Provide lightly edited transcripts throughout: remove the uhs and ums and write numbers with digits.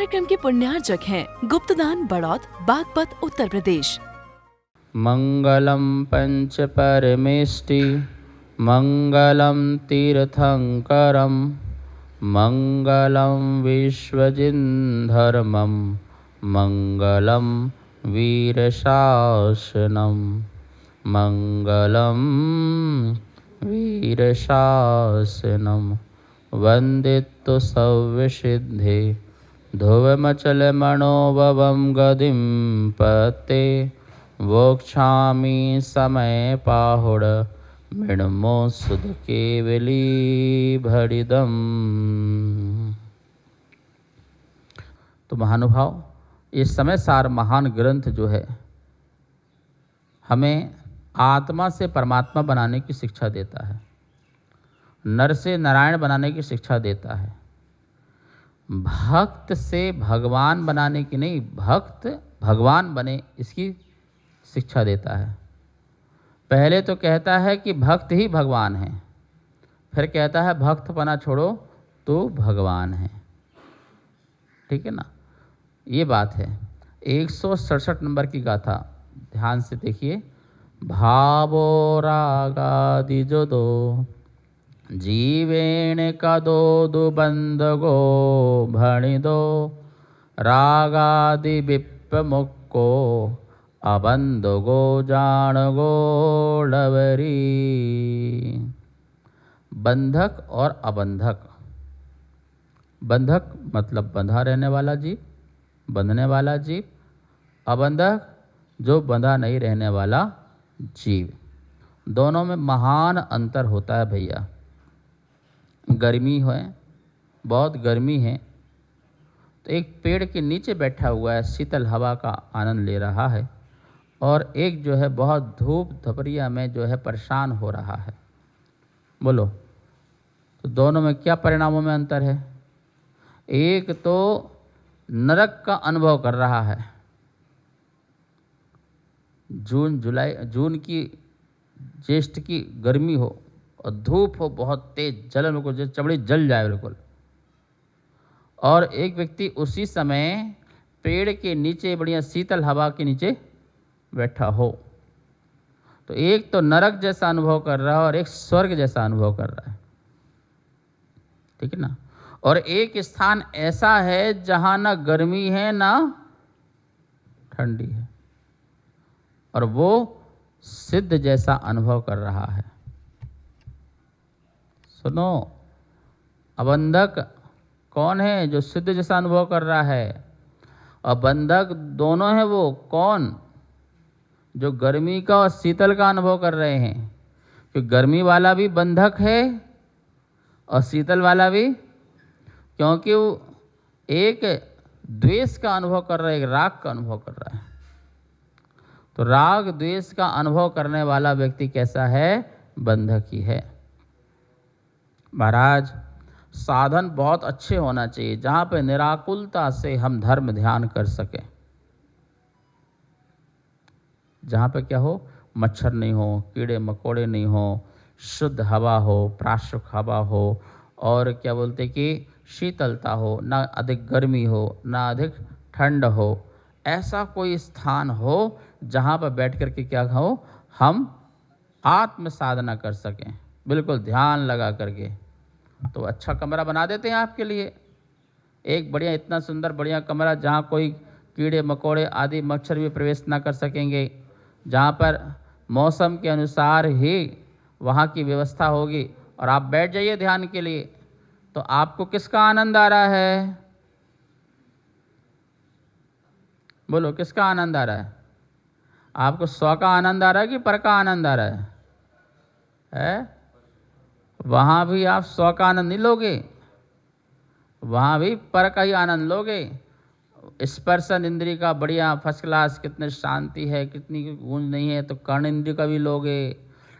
कार्यक्रम के पुण्यार्चक हैं गुप्तदान बड़ौत, बागपत, उत्तर प्रदेश। मंगलम पंच परमेष्टि मंगलम तीर्थंकरम मंगलम विश्वजिन्धर्मम मंगलम वीरशासनम मंगलम वीरशासनम वंदितो सव्यसिद्धे ध्रुवमचलमणोभवं गतिं पते वोक्षामि समय पाहुड मृण्मो सुध केवली भरिदम। तो महानुभाव, ये समय सार महान ग्रंथ जो है हमें आत्मा से परमात्मा बनाने की शिक्षा देता है, नर से नारायण बनाने की शिक्षा देता है, भक्त से भगवान बनाने की नहीं, भक्त भगवान बने इसकी शिक्षा देता है। पहले तो कहता है कि भक्त ही भगवान है, फिर कहता है भक्तपना छोड़ो तो भगवान है। ठीक है ना, ये बात है। 167 नंबर की गाथा ध्यान से देखिए। भावो रागादि जो दो जीवेण का दो दुबंध गो भणि दो रागादि विप मुक्को अबंध गो जान गो डवरी। बंधक और अबंधक। बंधक मतलब बंधा रहने वाला जीव, बंधने वाला जीव। अबंधक जो बंधा नहीं रहने वाला जीव। दोनों में महान अंतर होता है भैया। गर्मी है, बहुत गर्मी है, तो एक पेड़ के नीचे बैठा हुआ है, शीतल हवा का आनंद ले रहा है, और एक जो है बहुत धूप धपरिया में जो है परेशान हो रहा है। बोलो, तो दोनों में क्या परिणामों में अंतर है? एक तो नरक का अनुभव कर रहा है, जून की ज्येष्ठ की गर्मी हो और धूप हो बहुत तेज, जलन को जो चमड़ी जल जाए बिल्कुल, और एक व्यक्ति उसी समय पेड़ के नीचे बढ़िया शीतल हवा के नीचे बैठा हो, तो एक तो नरक जैसा अनुभव कर रहा है और एक स्वर्ग जैसा अनुभव कर रहा है। ठीक है ना। और एक स्थान ऐसा है जहां ना गर्मी है ना ठंडी है, और वो सिद्ध जैसा अनुभव कर रहा है। सुनो, अबंधक कौन है? जो सिद्ध जैसा अनुभव कर रहा है। और बंधक दोनों है वो कौन? जो गर्मी का और शीतल का अनुभव कर रहे हैं। क्योंकि गर्मी वाला भी बंधक है और शीतल वाला भी, क्योंकि वो एक द्वेष का अनुभव कर रहा है, एक राग का अनुभव कर रहा है। तो राग द्वेष का अनुभव करने वाला व्यक्ति कैसा है? बंधक ही है। महाराज, साधन बहुत अच्छे होना चाहिए जहाँ पे निराकुलता से हम धर्म ध्यान कर सकें, जहाँ पे क्या हो, मच्छर नहीं हो, कीड़े मकोड़े नहीं हो, शुद्ध हवा हो, प्राश्रुक हवा हो, और क्या बोलते कि शीतलता हो, ना अधिक गर्मी हो ना अधिक ठंड हो। ऐसा कोई स्थान हो जहाँ पर बैठ कर के क्या हो, हम आत्म साधना कर सकें, बिल्कुल ध्यान लगा करके। तो अच्छा कमरा बना देते हैं आपके लिए, एक बढ़िया, इतना सुंदर बढ़िया कमरा जहाँ कोई कीड़े मकोड़े आदि मच्छर भी प्रवेश ना कर सकेंगे, जहाँ पर मौसम के अनुसार ही वहाँ की व्यवस्था होगी, और आप बैठ जाइए ध्यान के लिए। तो आपको किसका आनंद आ रहा है? बोलो, किसका आनंद आ रहा है? आपको स्व का आनंद आ रहा है कि पर का आनंद आ रहा है? वहाँ भी आप स्व का आनंद नहीं लोगे, वहाँ भी पर का ही आनंद लोगे। स्पर्शन इंद्रिय का बढ़िया फर्स्ट क्लास, कितने शांति है, कितनी गूंज नहीं है, तो कर्ण इंद्रिय का भी लोगे।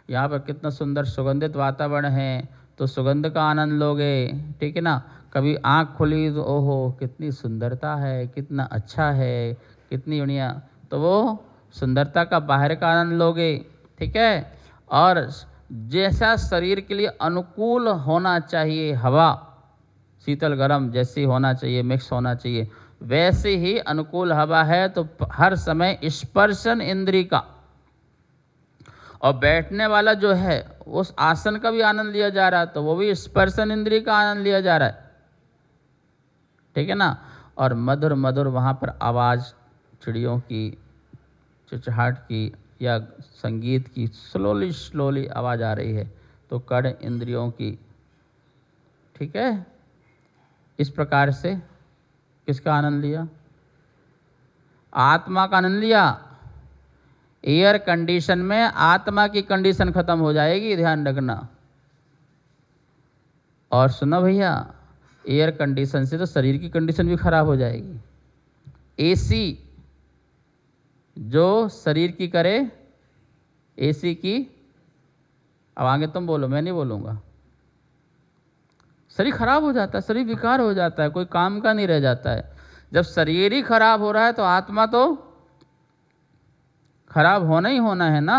यहाँ पर कितना सुंदर सुगंधित वातावरण है, तो सुगंध का आनंद लोगे। ठीक है ना। कभी आँख खुली तो ओहो कितनी सुंदरता है, कितना अच्छा है, कितनी बढ़िया, तो वो सुंदरता का बाहर का आनंद लोगे। ठीक है। और जैसा शरीर के लिए अनुकूल होना चाहिए, हवा शीतल गरम जैसी होना चाहिए, मिक्स होना चाहिए, वैसे ही अनुकूल हवा है तो हर समय स्पर्शन इंद्रिय का, और बैठने वाला जो है उस आसन का भी आनंद लिया जा रहा है, तो वो भी स्पर्शन इंद्रिय का आनंद लिया जा रहा है, ठीक है ना। और मधुर मधुर वहाँ पर आवाज़ चिड़ियों की, चिचहाट की या संगीत की स्लोली स्लोली आवाज़ आ रही है, तो कर्ण इंद्रियों की, ठीक है। इस प्रकार से किसका आनंद लिया? आत्मा का आनंद लिया। एयर कंडीशन में आत्मा की कंडीशन खत्म हो जाएगी, ध्यान रखना। और सुनो भैया, एयर कंडीशन से तो शरीर की कंडीशन भी खराब हो जाएगी। एसी जो शरीर की करे, एसी की, अब आगे तुम बोलो, मैं नहीं बोलूँगा। शरीर खराब हो जाता है, शरीर विकार हो जाता है, कोई काम का नहीं रह जाता है। जब शरीर ही खराब हो रहा है तो आत्मा तो खराब होना ही होना है ना,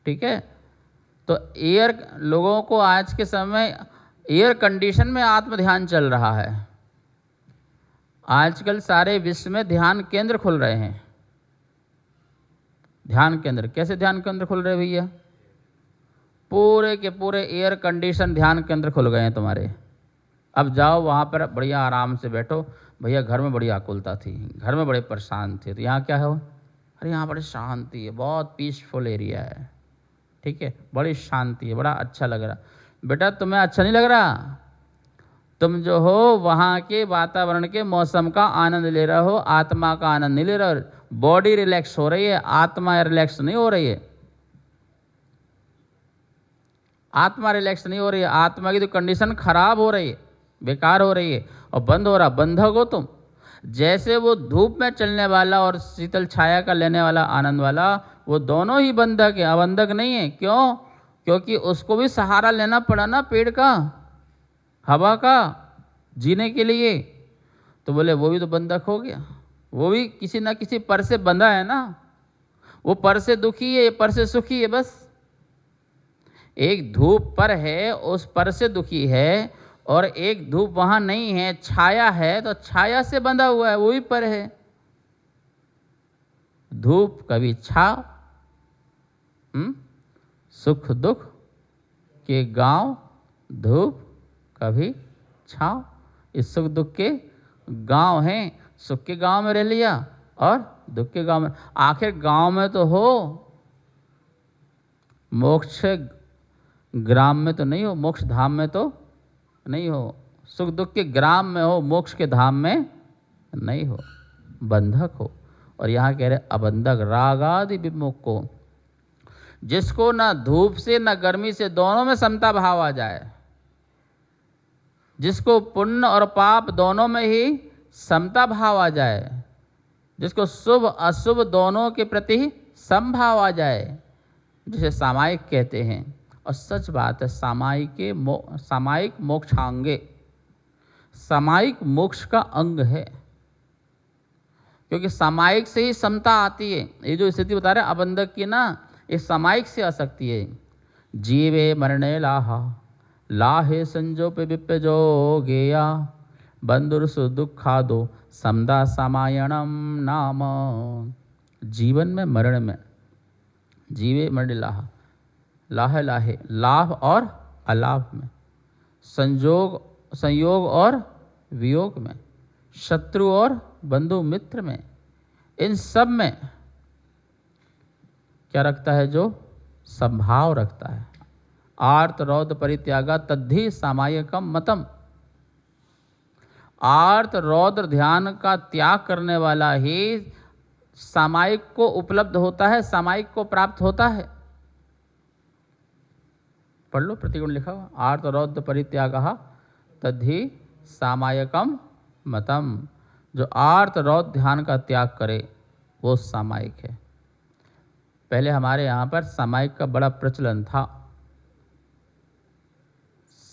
ठीक है। तो एयर, लोगों को आज के समय एयर कंडीशन में आत्म ध्यान चल रहा है। आजकल सारे विश्व में ध्यान केंद्र खुल रहे हैं। ध्यान केंद्र, कैसे ध्यान केंद्र खुल रहे भैया? पूरे के पूरे एयर कंडीशन ध्यान केंद्र खुल गए हैं तुम्हारे। अब जाओ वहाँ पर बढ़िया आराम से बैठो। भैया घर में बड़ी आकुलता थी, घर में बड़े परेशान थे, तो यहाँ क्या है? अरे यहाँ बड़ी शांति है, बहुत पीसफुल एरिया है, ठीक है, बड़ी शांति है, बड़ा अच्छा लग रहा। बेटा तुम्हें अच्छा नहीं लग रहा? तुम जो हो वहाँ के वातावरण के मौसम का आनंद ले रहे हो, आत्मा का आनंद नहीं ले रहे हो। बॉडी रिलैक्स हो रही है, आत्मा रिलैक्स नहीं हो रही है। आत्मा रिलैक्स नहीं हो रही है, आत्मा की तो कंडीशन खराब हो रही है, बेकार हो रही है, और बंद हो रहा। बंधक हो तुम। जैसे वो धूप में चलने वाला और शीतल छाया का लेने वाला आनंद वाला, वो दोनों ही बंधक है, अबंधक नहीं है। क्यों? क्योंकि उसको भी सहारा लेना पड़ा ना, पेड़ का, हवा का, जीने के लिए। तो बोले वो भी तो बंधक हो गया, वो भी किसी ना किसी पर से बंधा है ना। वो पर से दुखी है, पर से सुखी है। बस एक धूप पर है, उस पर से दुखी है, और एक धूप वहाँ नहीं है, छाया है, तो छाया से बंधा हुआ है, वो भी पर है। धूप कभी छाव, सुख दुख के गांव, धूप कभी छाव। इस सुख दुख के गांव हैं, सुख के गांव में रह लिया और दुख के गांव में। आखिर गांव में तो हो, मोक्ष ग्राम में तो नहीं हो, मोक्ष धाम में तो नहीं हो। सुख दुख के ग्राम में हो, मोक्ष के धाम में नहीं हो, बंधक हो। और यहाँ कह रहे अबंधक, रागादि विमुख को, जिसको ना धूप से ना गर्मी से, दोनों में समता भाव आ जाए, जिसको पुण्य और पाप दोनों में ही समता भाव आ जाए, जिसको शुभ अशुभ दोनों के प्रति समभाव आ जाए, जिसे सामायिक कहते हैं। और सच बात है, सामायिक मोक्षांगे, सामायिक मोक्ष का अंग है, क्योंकि सामायिक से ही समता आती है। ये जो स्थिति बता रहे अबंधक की ना, ये सामायिक से आ सकती है। जीवे मरणे लाहा, लाहे संजोपे विप्पजो गेया, बंधुरसु दुखादो समदा समायणम नाम। जीवन में मरण में, जीवे मरणे लाहा, लाहे लाहे, लाभ और अलाभ में, संयोग और वियोग में, शत्रु और बंधु मित्र में, इन सब में क्या रखता है? जो संभाव रखता है। आर्त रौद्र परित्यागा तद्धि सामायिकम मतम। आर्त रौद्र ध्यान का त्याग करने वाला ही सामायिक को उपलब्ध होता है, सामायिक को प्राप्त होता है। पढ़ लो, प्रतिगुण लिखा हुआ, आर्त रौद्र परित्यागः तद्धि सामायिकम मतम। जो आर्त रौद्र ध्यान का त्याग करे वो सामायिक है। पहले हमारे यहाँ पर सामायिक का बड़ा प्रचलन था।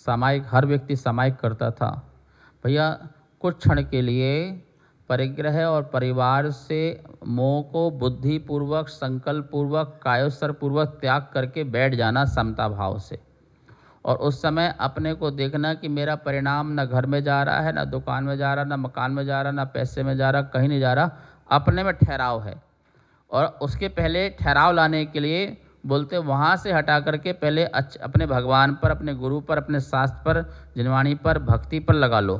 सामायिक, हर व्यक्ति सामायिक करता था। भैया कुछ क्षण के लिए परिग्रह और परिवार से मोह को बुद्धिपूर्वक, संकल्प पूर्वक, कायोत्सर पूर्वक त्याग करके बैठ जाना समता भाव से, और उस समय अपने को देखना कि मेरा परिणाम न घर में जा रहा है, न दुकान में जा रहा, न मकान में जा रहा, न पैसे में जा रहा, कहीं नहीं जा रहा, अपने में ठहराव है। और उसके पहले ठहराव लाने के लिए बोलते वहाँ से हटा करके पहले अपने भगवान पर, अपने गुरु पर, अपने शास्त्र पर, जिनवाणी पर, भक्ति पर लगा लो।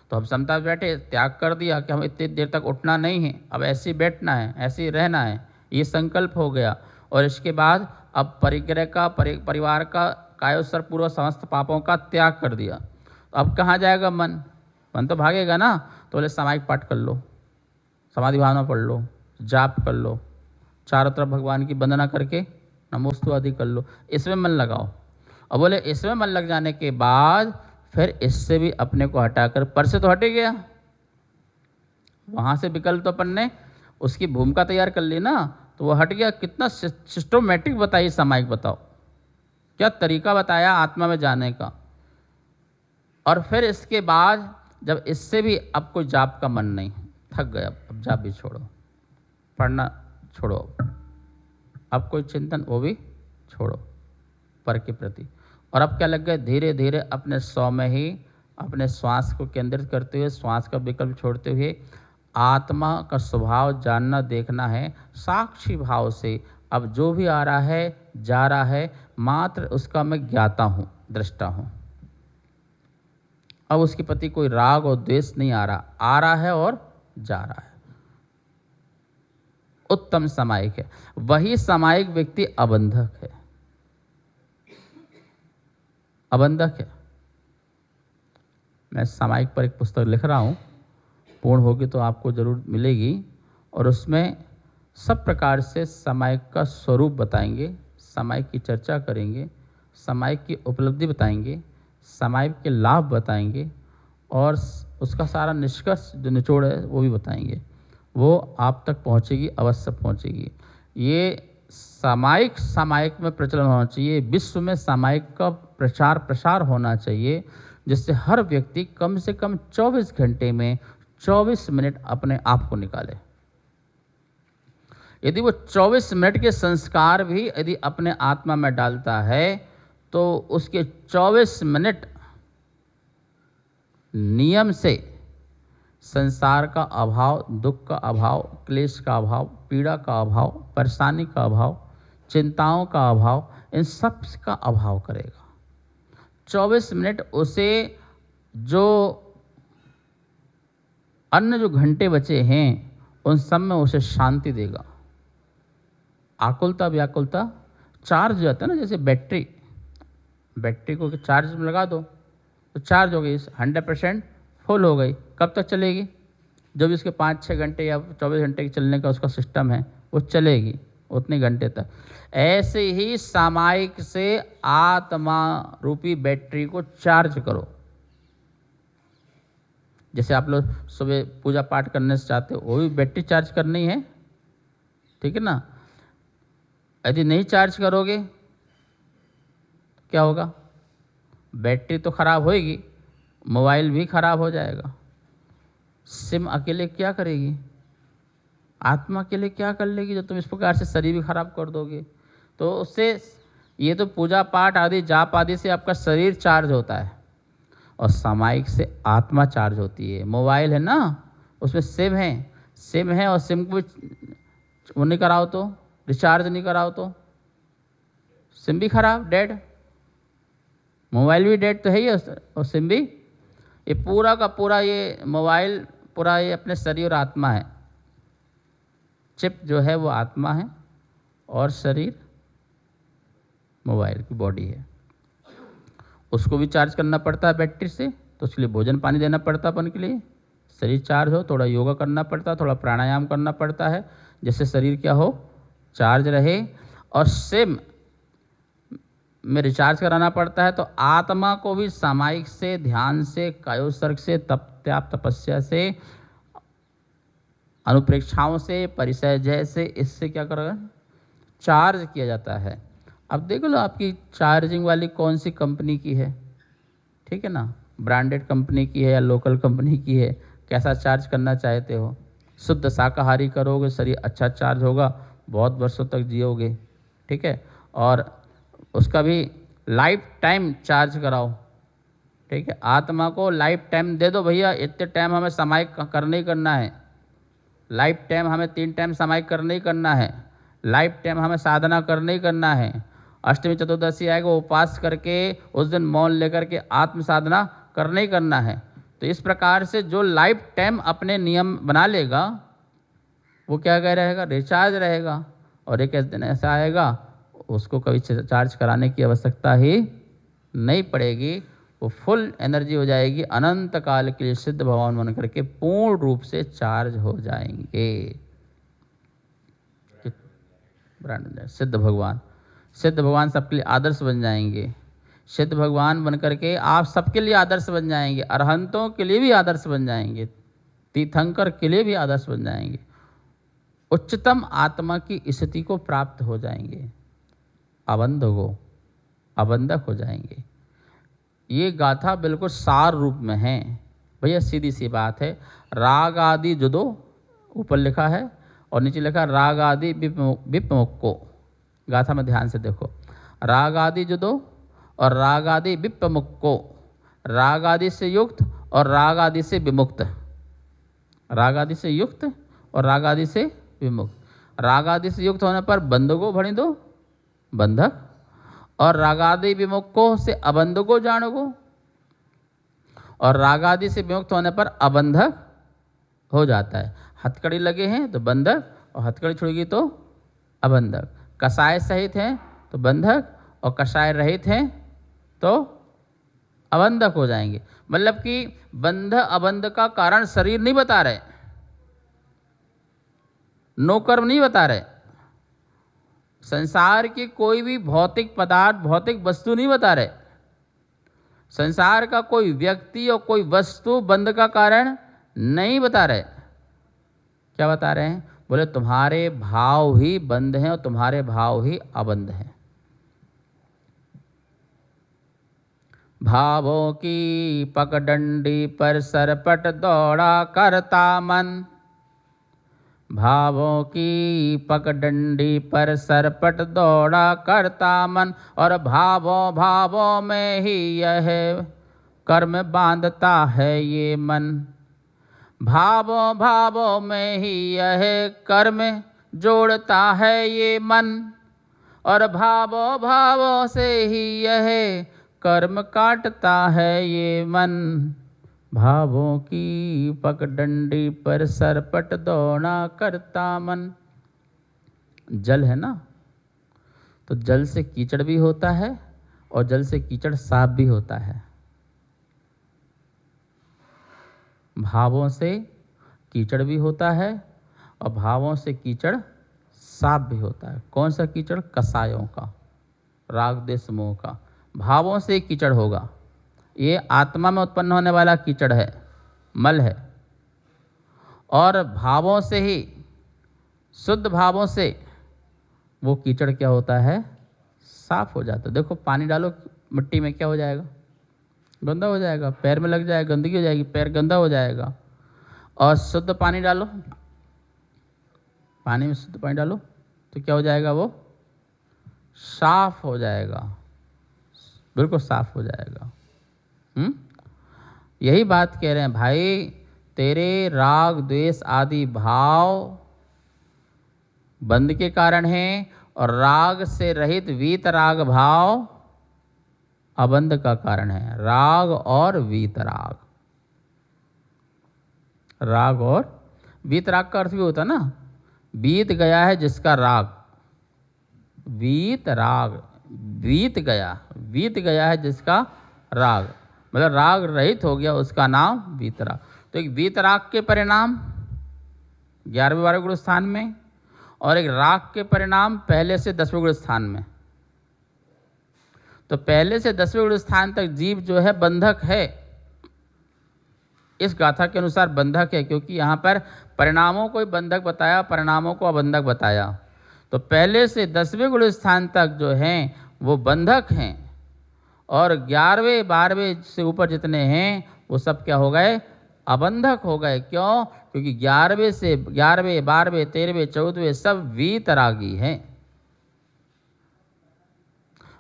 तो हम समता बैठे, त्याग कर दिया कि हम इतनी देर तक उठना नहीं है, अब ऐसे ही बैठना है, ऐसे ही रहना है, ये संकल्प हो गया। और इसके बाद अब परिग्रह का, परिवार का, कायोत्सर्ग पूर्वक समस्त पापों का त्याग कर दिया। तो अब कहाँ जाएगा मन? मन तो भागेगा ना। तो बोले सामायिक पाठ कर लो, समाधि भावना पढ़ लो, जाप कर लो, चारों तरफ भगवान की वंदना करके नमोस्तु आदि कर लो, इसमें मन लगाओ। और बोले इसमें मन लग जाने के बाद फिर इससे भी अपने को हटाकर, पर से तो हटे गया, वहाँ से विकल्प तो अपन ने उसकी भूमिका तैयार कर ली ना, तो वो हट गया। कितना सिस्टोमेटिक बताइए सामायिक, बताओ क्या तरीका बताया आत्मा में जाने का। और फिर इसके बाद जब इससे भी अब कोई जाप का मन नहीं, थक गया, अब जाप भी छोड़ो, पढ़ना छोड़ो, अब कोई चिंतन वो भी छोड़ो पर के प्रति। और अब क्या लग गए, धीरे धीरे अपने स्व में ही अपने श्वास को केंद्रित करते हुए, श्वास का विकल्प छोड़ते हुए आत्मा का स्वभाव जानना, देखना है साक्षी भाव से। अब जो भी आ रहा है, जा रहा है, मात्र उसका मैं ज्ञाता हूँ, दृष्टा हूँ। अब उसके प्रति कोई राग और द्वेष नहीं आ रहा है और जा रहा है। उत्तम सामायिक है। वही सामायिक व्यक्ति अबंधक है, अबंधक है। मैं सामायिक पर एक पुस्तक लिख रहा हूँ, पूर्ण होगी तो आपको जरूर मिलेगी। और उसमें सब प्रकार से सामायिक का स्वरूप बताएंगे, सामायिक की चर्चा करेंगे, सामायिक की उपलब्धि बताएंगे, सामायिक के लाभ बताएंगे, और उसका सारा निष्कर्ष जो निचोड़ है वो भी बताएंगे। वो आप तक पहुँचेगी, अवश्य पहुँचेगी। ये सामायिक में प्रचलन होना चाहिए, विश्व में सामायिक का प्रचार प्रसार होना चाहिए, जिससे हर व्यक्ति कम से कम 24 घंटे में 24 मिनट अपने आप को निकाले। यदि वो 24 मिनट के संस्कार भी यदि अपने आत्मा में डालता है तो उसके 24 मिनट नियम से संसार का अभाव, दुख का अभाव, क्लेश का अभाव, पीड़ा का अभाव, परेशानी का अभाव, चिंताओं का अभाव, इन सब का अभाव करेगा। 24 मिनट उसे जो अन्य जो घंटे बचे हैं उन सब में उसे शांति देगा। आकुलता व्याकुलता चार्ज हो जाता है ना, जैसे बैटरी को चार्ज में लगा दो तो चार्ज हो गई, 100% फुल हो गई। कब तक चलेगी? जब इसके 5-6 घंटे या 24 घंटे के चलने का उसका सिस्टम है वो चलेगी उतने घंटे तक। ऐसे ही सामायिक से आत्मा रूपी बैटरी को चार्ज करो। जैसे आप लोग सुबह पूजा पाठ करने से चाहते हो, वो भी बैटरी चार्ज करनी है, ठीक है ना। यदि नहीं चार्ज करोगे तो क्या होगा? बैटरी तो खराब होएगी, मोबाइल भी खराब हो जाएगा। सिम अकेले क्या करेगी? आत्मा के लिए क्या कर लेगी जो तुम इस प्रकार से शरीर भी खराब कर दोगे? तो उससे ये तो पूजा पाठ आदि, जाप आदि से आपका शरीर चार्ज होता है, और सामायिक से आत्मा चार्ज होती है। मोबाइल है ना, उसमें सिम है और सिम को वो नहीं कराओ तो, रिचार्ज नहीं कराओ तो सिम भी खराब, डेड। मोबाइल भी डेड तो है ही, और सिम भी। ये पूरा का पूरा ये मोबाइल पूरा ये अपने शरीर और आत्मा है। चिप जो है वो आत्मा है और शरीर मोबाइल की बॉडी है। उसको भी चार्ज करना पड़ता है बैटरी से, तो उसके लिए भोजन पानी देना पड़ता है अपन के लिए। शरीर चार्ज हो, थोड़ा योगा करना पड़ता है, थोड़ा प्राणायाम करना पड़ता है, जिससे शरीर क्या हो, चार्ज रहे। और सिम में रिचार्ज कराना पड़ता है। तो आत्मा को भी सामायिक से, ध्यान से, कायोत्सर्ग से, त्याग तपस्या से, अनुप्रेक्षाओं से, परिचय से, इससे क्या करेगा, चार्ज किया जाता है। अब देख लो आपकी चार्जिंग वाली कौन सी कंपनी की है, ठीक है ना, ब्रांडेड कंपनी की है या लोकल कंपनी की है, कैसा चार्ज करना चाहते हो। शुद्ध शाकाहारी करोगे, शरीर अच्छा चार्ज होगा, बहुत वर्षों तक जियोगे, ठीक है। और उसका भी लाइफ टाइम चार्ज कराओ। ठीक है, आत्मा को लाइफ टाइम दे दो भैया, इतने टाइम हमें सामायिक करना ही करना है, लाइफ टाइम हमें 3 टाइम सामायिक करना ही करना है, लाइफ टाइम हमें साधना करना ही करना है। अष्टमी चतुर्दशी आएगा, उपवास करके उस दिन मौन लेकर के आत्म साधना करना ही करना है। तो इस प्रकार से जो लाइफ टाइम अपने नियम बना लेगा वो क्या कह रहेगा, रिचार्ज रहेगा। और एक दिन ऐसा आएगा उसको कभी चार्ज कराने की आवश्यकता ही नहीं पड़ेगी, वो फुल एनर्जी हो जाएगी, अनंत काल के लिए सिद्ध भगवान बन करके पूर्ण रूप से चार्ज हो जाएंगे। सिद्ध भगवान सबके लिए आदर्श बन जाएंगे। सिद्ध भगवान बन करके आप सबके लिए आदर्श बन जाएंगे, अरहंतों के लिए भी आदर्श बन जाएंगे, तीर्थंकर के लिए भी आदर्श बन जाएंगे, उच्चतम आत्मा की स्थिति को प्राप्त हो जाएंगे, अबंधक हो जाएंगे। ये गाथा बिल्कुल सार रूप में है भैया, सीधी सी बात है। राग आदि जुदो ऊपर लिखा है और नीचे लिखा राग आदि विपमुक्को। गाथा में ध्यान से देखो, राग आदि जुदो और राग आदि विपमुक्को, राग आदि से युक्त और राग आदि से विमुक्त, राग आदि से युक्त और राग आदि से विमुक्त। राग आदि से युक्त होने पर बंधको भणी दो बंधक, और रागादि विमुक्को से अबंधको जानो, और रागादि से विमुक्त होने पर अबंधक हो जाता है। हथकड़ी लगे हैं तो बंधक, और हथकड़ी छुड़ेगी तो अबंधक। कसाय सहित हैं तो बंधक, और कसाय रहित हैं तो अबंधक हो जाएंगे। मतलब कि बंध अबंध का कारण शरीर नहीं बता रहे, नो कर्म नहीं बता रहे, संसार की कोई भी भौतिक पदार्थ भौतिक वस्तु नहीं बता रहे, संसार का कोई व्यक्ति और कोई वस्तु बंध का कारण नहीं बता रहे। क्या बता रहे हैं? बोले तुम्हारे भाव ही बंध हैं और तुम्हारे भाव ही अबंध हैं। भावों की पगडंडी पर सरपट दौड़ा करता मन, भावों की पगडंडी पर सरपट दौड़ा करता मन, और भावों में ही यह कर्म बांधता है ये मन। भावों में ही यह कर्म जोड़ता है ये मन, और भावों से ही यह कर्म काटता है ये मन। भावों की पगडंडी पर सरपट दौड़ा करता मन। जल है ना, तो जल से कीचड़ भी होता है और जल से कीचड़ साफ भी होता है। भावों से कीचड़ भी होता है और भावों से कीचड़ साफ भी होता है। कौन सा कीचड़? कसायों का, राग द्वेष मोह का। भावों से कीचड़ होगा, ये आत्मा में उत्पन्न होने वाला कीचड़ है, मल है। और भावों से ही, शुद्ध भावों से वो कीचड़ क्या होता है? साफ हो जाता है। देखो पानी डालो मिट्टी में, क्या हो जाएगा? गंदा हो जाएगा, पैर में लग जाएगा, गंदगी हो जाएगी, पैर गंदा हो जाएगा। और शुद्ध पानी डालो, पानी में शुद्ध पानी डालो तो क्या हो जाएगा? वो साफ हो जाएगा, बिल्कुल साफ हो जाएगा। यही बात कह रहे हैं भाई, तेरे राग द्वेष आदि भाव बंध के कारण हैं, और राग से रहित वीतराग भाव अबंध का कारण है। राग और वीतराग, राग और वीतराग का अर्थ भी होता है ना, बीत गया है जिसका राग, वीतराग, बीत गया है जिसका राग, मतलब राग रहित हो गया, उसका नाम वीतराग। तो एक वीतराग के परिणाम 11वें 12वें गुण स्थान में, और एक राग के परिणाम पहले से 10वें गुण स्थान में। तो पहले से 10वें गुण स्थान तक जीव जो है बंधक है, इस गाथा के अनुसार बंधक है, क्योंकि यहाँ पर परिणामों को ही बंधक बताया, परिणामों को अबंधक बताया। तो पहले से 10वें गुण स्थान तक जो हैं वो बंधक हैं, और 11वें 12वें से ऊपर जितने हैं वो सब क्या हो गए? अबंधक हो गए। क्यों? क्योंकि 11वें से 11वें 12वें 13वें 14वें सब वीतरागी हैं,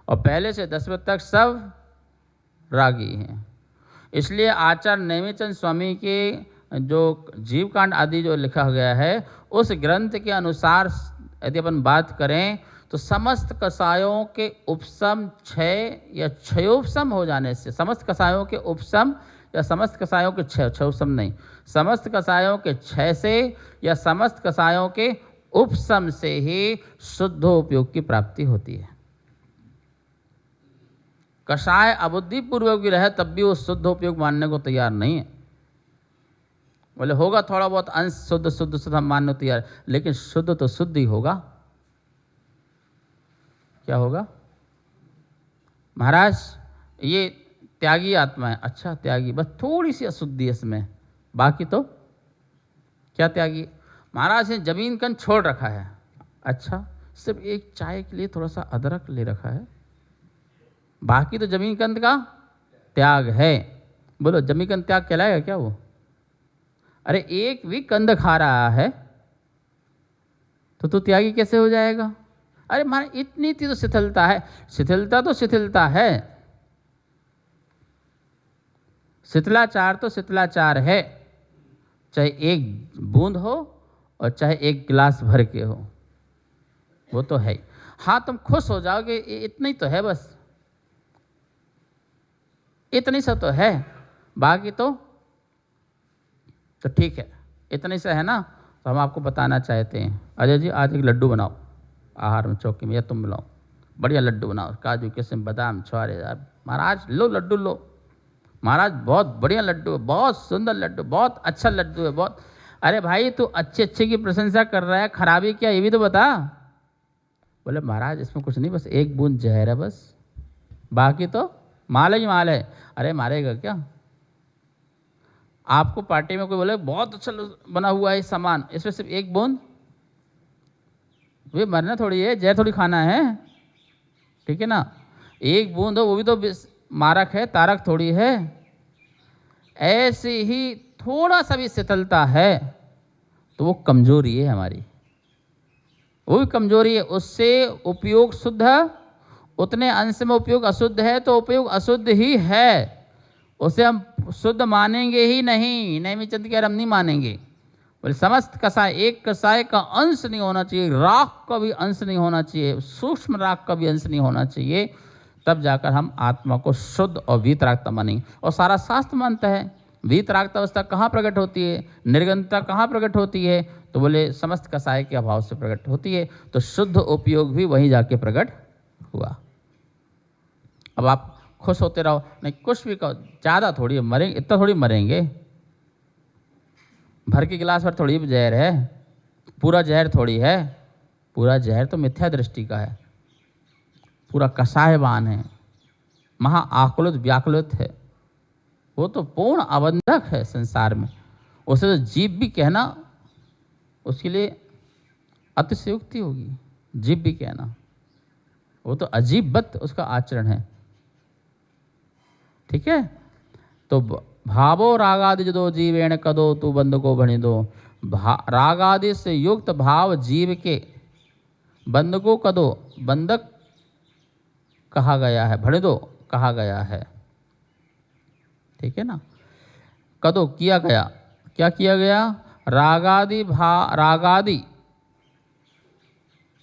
और पहले से 10वें तक सब रागी हैं। इसलिए आचार्य नेमिचंद स्वामी के जो जीवकांड आदि जो लिखा गया है उस ग्रंथ के अनुसार यदि अपन बात करें तो समस्त कसायों के उपशम क्षय या क्षयोपशम हो जाने से, समस्त कसायों के उपशम या समस्त कसायों के क्षयोपशम नहीं, समस्त कसायों के क्षय से या समस्त कसायों के उपशम से ही शुद्धोपयोग की प्राप्ति होती है। कषाय अबुद्धिपूर्वक भी रहे तब भी वो शुद्ध उपयोग मानने को तैयार नहीं है। बोले होगा थोड़ा बहुत अंश शुद्ध हम मानने को तैयार, लेकिन शुद्ध तो शुद्ध ही होगा। क्या होगा महाराज? ये त्यागी आत्मा है। अच्छा त्यागी, बस थोड़ी सी अशुद्धि है इसमें, बाकी तो क्या त्यागी? महाराज ने जमीन कन छोड़ रखा है। अच्छा, सिर्फ एक चाय के लिए थोड़ा सा अदरक ले रखा है, बाकी तो जमीन कंद का त्याग है। बोलो जमीन कंद त्याग कहलाएगा क्या वो? अरे एक भी कंद खा रहा है तो तू त्यागी कैसे हो जाएगा? अरे मारे इतनी तो शिथिलता है। शिथिलता तो शिथिलता है, शिथिलाचार तो शिथिलाचार है, चाहे एक बूंद हो और चाहे एक गिलास भर के हो, वो तो है। हाँ तुम खुश हो जाओगे, इतनी तो है, बस इतनी सा तो है, बाकी तो ठीक है। इतनी सा है ना, तो हम आपको बताना चाहते हैं अजय जी आज एक लड्डू बनाओ आहार में चौकी में, या तुम बनाओ बढ़िया लड्डू बनाओ, काजू किशमिश बादाम छुआरे। महाराज लो लड्डू लो। महाराज बहुत बढ़िया लड्डू है, बहुत सुंदर लड्डू, बहुत अच्छा लड्डू है, बहुत। अरे भाई तू अच्छे अच्छे की प्रशंसा कर रहा है, खराबी क्या ये भी तो बता। बोले महाराज इसमें कुछ नहीं, बस एक बूंद जहर है बस, बाकी तो माल ही माल है। अरे मारेगा क्या? आपको पार्टी में कोई बोले बहुत अच्छा बना हुआ है सामान, इसमें सिर्फ एक बूंद, वे मरना थोड़ी है, जहर थोड़ी खाना है, ठीक है ना। एक बूंद हो वो भी तो मारक है, तारक थोड़ी है। ऐसे ही थोड़ा सा भी शिथिलता है तो वो कमजोरी है हमारी, वो भी कमजोरी है। उससे उपयोग शुद्ध, उतने अंश में उपयोग अशुद्ध है तो उपयोग अशुद्ध ही है, उसे हम शुद्ध मानेंगे ही नहीं। नेमिचंद के हम नहीं मानेंगे। बोले समस्त कसाय, एक कसाय का अंश नहीं होना चाहिए, राख का भी अंश नहीं होना चाहिए, सूक्ष्म राख का भी अंश नहीं होना चाहिए, तब जाकर हम आत्मा को शुद्ध और वीतरागता मानेंगे। और सारा शास्त्र मानता है वीतरागता अवस्था कहाँ प्रकट होती है, निर्गंधता कहाँ प्रकट होती है, तो बोले समस्त कसाय के अभाव से प्रकट होती है। तो शुद्ध उपयोग भी वहीं जाके प्रकट हुआ। अब आप खुश होते रहो, नहीं कुछ भी कहो, ज़्यादा थोड़ी मरेंगे, इतना थोड़ी मरेंगे, भर के गिलास पर थोड़ी जहर है, पूरा जहर थोड़ी है। पूरा जहर तो मिथ्या दृष्टि का है, पूरा कषायवान है, महा आकुलित व्याकुलित है, वो तो पूर्ण अबंधक है संसार में। उसे तो जीव भी कहना उसके लिए अतिशयोक्ति होगी, जीव भी कहना, वो तो अजीबत उसका आचरण है, ठीक है। तो भावो रागादि जदो जीवेण कदो तू बंद को भणी दो। रागादि से युक्त भाव जीव के बंद को कदो, बंधक कहा गया है, भणी दो कहा गया है, ठीक है ना। कदो किया गया, क्या किया गया? रागादि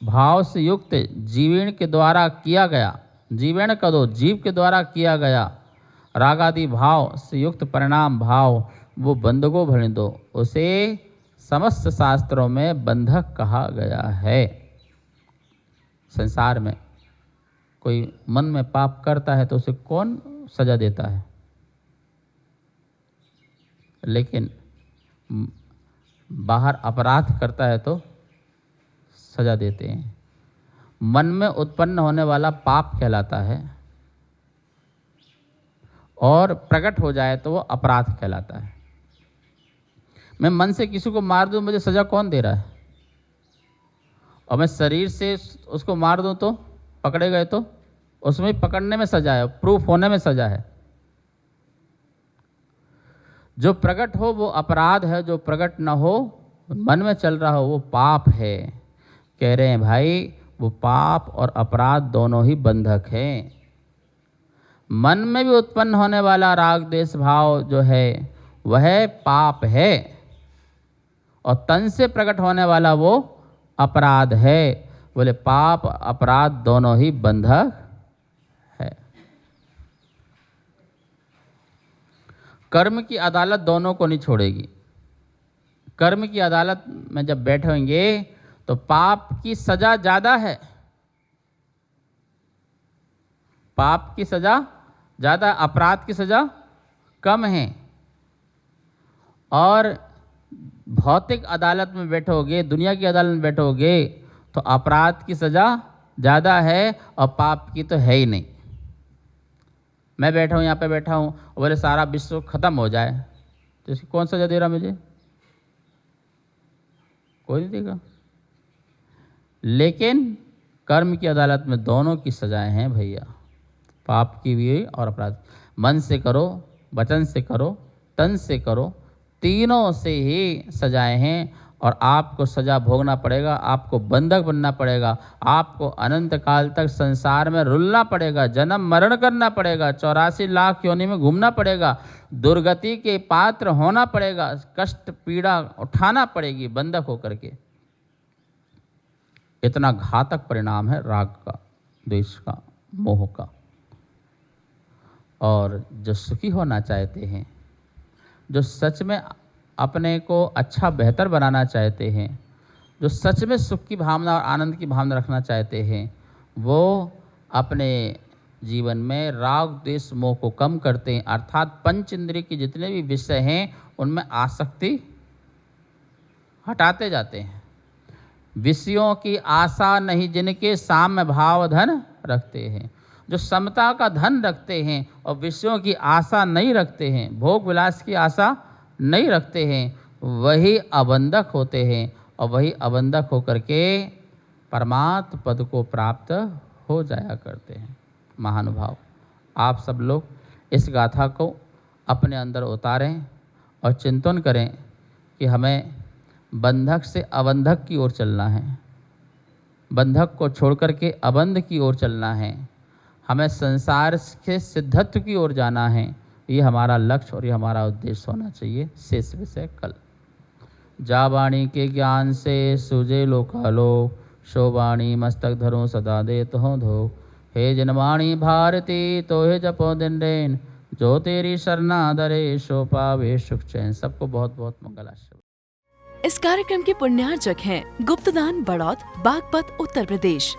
भाव से युक्त जीवेण के द्वारा किया गया, जीवेण कदो जीव के द्वारा किया गया, रागादि भाव से युक्त परिणाम भाव वो बंधको भणी दो, उसे समस्त शास्त्रों में बंधक कहा गया है। संसार में कोई मन में पाप करता है तो उसे कौन सजा देता है? लेकिन बाहर अपराध करता है तो सजा देते हैं। मन में उत्पन्न होने वाला पाप कहलाता है और प्रकट हो जाए तो वो अपराध कहलाता है। मैं मन से किसी को मार दूं, मुझे सजा कौन दे रहा है? और मैं शरीर से उसको मार दूं तो पकड़े गए तो उसमें पकड़ने में सजा है, प्रूफ होने में सजा है। जो प्रकट हो वो अपराध है, जो प्रकट न हो मन में चल रहा हो वो पाप है। कह रहे हैं भाई वो पाप और अपराध दोनों ही बंधक हैं। मन में भी उत्पन्न होने वाला राग द्वेष भाव जो है वह पाप है, और तन से प्रकट होने वाला वो अपराध है। बोले पाप अपराध दोनों ही बंधक है। कर्म की अदालत दोनों को नहीं छोड़ेगी। कर्म की अदालत में जब बैठेंगे तो पाप की सजा ज़्यादा है, पाप की सजा ज़्यादा, अपराध की सजा कम है। और भौतिक अदालत में बैठोगे, दुनिया की अदालत में बैठोगे तो अपराध की सजा ज़्यादा है और पाप की तो है ही नहीं। मैं बैठा हूँ, यहाँ पे बैठा हूँ, बोले सारा विश्व खत्म हो जाए तो इसकी कौन सजा दे रहा मुझे? कोई नहीं देगा। लेकिन कर्म की अदालत में दोनों की सजाएं हैं भैया, पाप की भी और अपराध। मन से करो, वचन से करो, तन से करो, तीनों से ही सजाएं हैं। और आपको सजा भोगना पड़ेगा, आपको बंधक बनना पड़ेगा, आपको अनंत काल तक संसार में रुलना पड़ेगा, जन्म मरण करना पड़ेगा, 84 लाख योनि में घूमना पड़ेगा, दुर्गति के पात्र होना पड़ेगा, कष्ट पीड़ा उठाना पड़ेगी बंधक होकर के। इतना घातक परिणाम है राग का, द्वेष का, मोह का। और जो सुखी होना चाहते हैं, जो सच में अपने को अच्छा बेहतर बनाना चाहते हैं, जो सच में सुख की भावना और आनंद की भावना रखना चाहते हैं, वो अपने जीवन में राग द्वेष मोह को कम करते हैं। अर्थात पंच इंद्रिय के जितने भी विषय हैं उनमें आसक्ति हटाते जाते हैं। विषयों की आशा नहीं जिनके साम्य भाव धन रखते हैं। जो समता का धन रखते हैं और विषयों की आशा नहीं रखते हैं, भोग विलास की आशा नहीं रखते हैं, वही अबंधक होते हैं। और वही अबंधक होकर के परमात्म पद को प्राप्त हो जाया करते हैं। महानुभाव, आप सब लोग इस गाथा को अपने अंदर उतारें और चिंतन करें कि हमें बंधक से अबंधक की ओर चलना है, बंधक को छोड़ करके अबंध की ओर चलना है, हमें संसार के सिद्धत्व की ओर जाना है। ये हमारा लक्ष्य और ये हमारा उद्देश्य होना चाहिए। शेष विषय कल। जा वाणी के ज्ञान से सूझे लोकालोक, शो वाणी मस्तक धरो सदा देत हो धो। हे जनवाणी भारती तो हे जपो दिन रैन, जो तेरी शरणा धरे सो पावे सुख चैन। सबको बहुत बहुत मंगल आशीर्वाद। इस कार्यक्रम के पुण्यार्चक हैं गुप्तदान बड़ौत, बागपत, उत्तर प्रदेश।